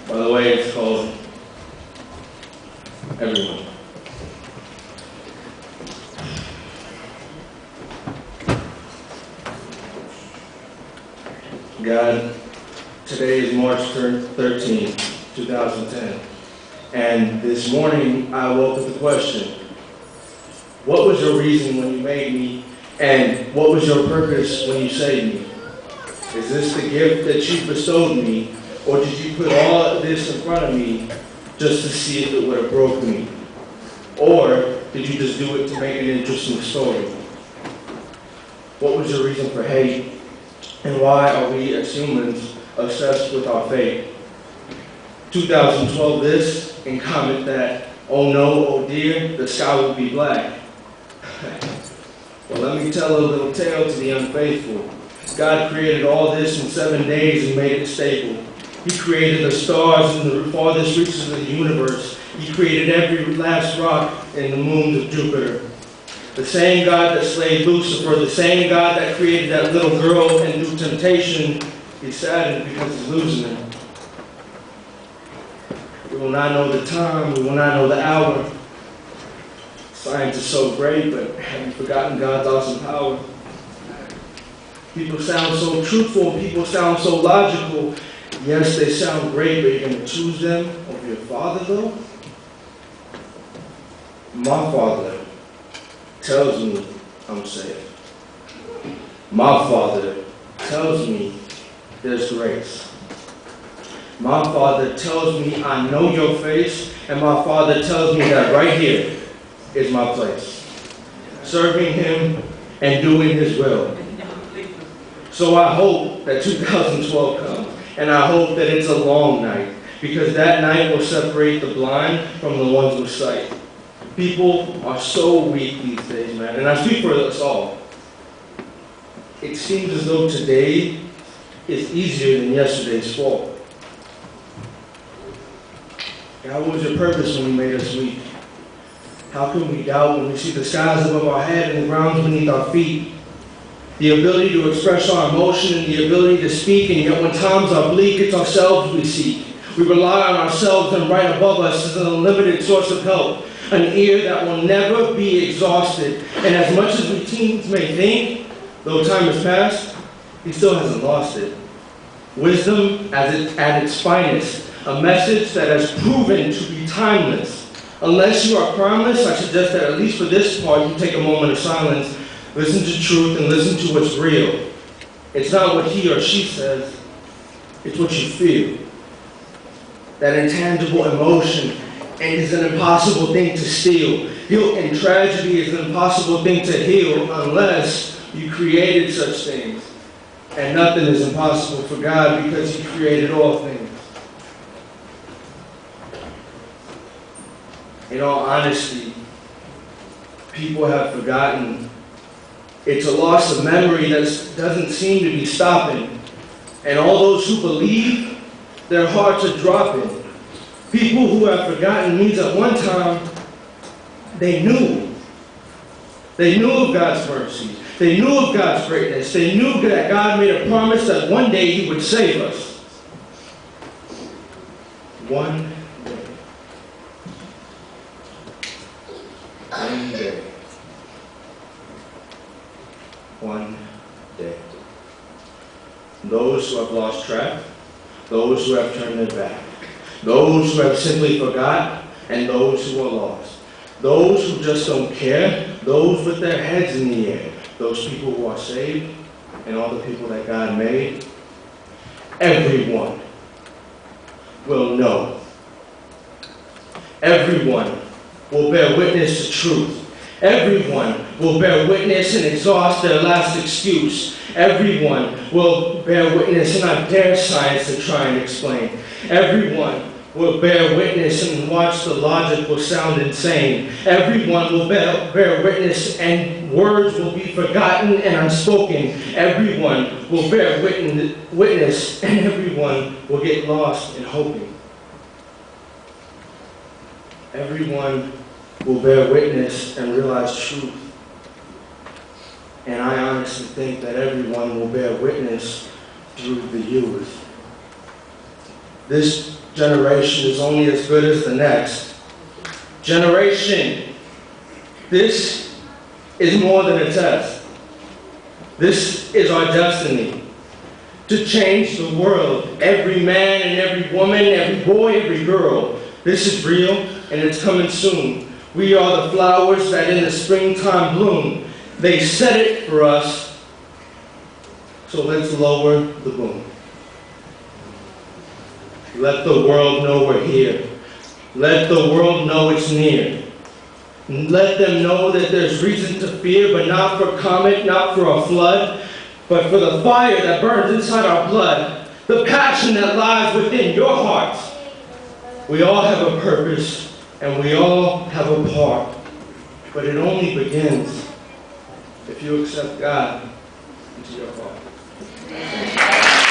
By the way, it's called Everyone. God, today is March 13, 2010, and this morning I woke up with the question, what was your reason when you made me, and what was your purpose when you saved me? Is this the gift that you bestowed me, or did you put all of this in front of me just to see if it would have broke me? Or did you just do it to make an interesting story? What was your reason for hate? And why are we as humans obsessed with our fate? 2012 this, and comment that, oh no, oh dear, the sky will be black. Well, let me tell a little tale to the unfaithful. God created all this in 7 days and made it stable. He created the stars in the farthest reaches of the universe. He created every last rock in the moons of Jupiter. The same God that slayed Lucifer, the same God that created that little girl and through temptation, he's saddened because he's losing her. We will not know the time, we will not know the hour. Science is so great, but have you forgotten God's awesome power? People sound so truthful, people sound so logical. Yes, they sound great, but you're going to choose them over your Father, though? My Father tells me I'm safe. My Father tells me there's grace. My Father tells me I know your face, and my Father tells me that right here is my place. Serving Him and doing His will. So I hope that 2012 comes, and I hope that it's a long night, because that night will separate the blind from the ones with sight. People are so weak these days, man, and I speak for us all. It seems as though today is easier than yesterday's fall. God, what was your purpose when you made us weak? How can we doubt when we see the skies above our head and the ground beneath our feet? The ability to express our emotion and the ability to speak, and yet when times are bleak, it's ourselves we seek. We rely on ourselves, and right above us is an unlimited source of help, an ear that will never be exhausted. And as much as we teens may think, though time has passed, he still hasn't lost it. Wisdom at its finest, a message that has proven to be timeless. Unless you are primeless, I suggest that at least for this part, you take a moment of silence, listen to truth, and listen to what's real. It's not what he or she says, it's what you feel. That intangible emotion is an impossible thing to steal. Guilt and tragedy is an impossible thing to heal unless you created such things. And nothing is impossible for God because He created all things. In all honesty, people have forgotten. It's a loss of memory that doesn't seem to be stopping. And all those who believe, their hearts are dropping. People who have forgotten means at one time, they knew. They knew of God's mercy. They knew of God's greatness. They knew that God made a promise that one day He would save us. One day. One day. One day. Those who have lost track, those who have turned their back, those who have simply forgot, and those who are lost. Those who just don't care, those with their heads in the air, those people who are saved, and all the people that God made. Everyone will know. Everyone will bear witness to truth. Everyone will bear witness and exhaust their last excuse. Everyone will bear witness, and I dare science to try and explain. Everyone will bear witness and watch the logic will sound insane. Everyone will bear witness and words will be forgotten and unspoken. Everyone will bear witness and everyone will get lost in hoping. Everyone will bear witness and realize truth. And I honestly think that everyone will bear witness through the youth. This generation is only as good as the next. Generation, this is more than a test. This is our destiny. To change the world, every man and every woman, every boy, every girl. This is real and it's coming soon. We are the flowers that in the springtime bloom. They set it for us, so let's lower the boom. Let the world know we're here. Let the world know it's near. Let them know that there's reason to fear, but not for comet, not for a flood, but for the fire that burns inside our blood, the passion that lies within your hearts. We all have a purpose, and we all have a part, but it only begins if you accept God into your heart.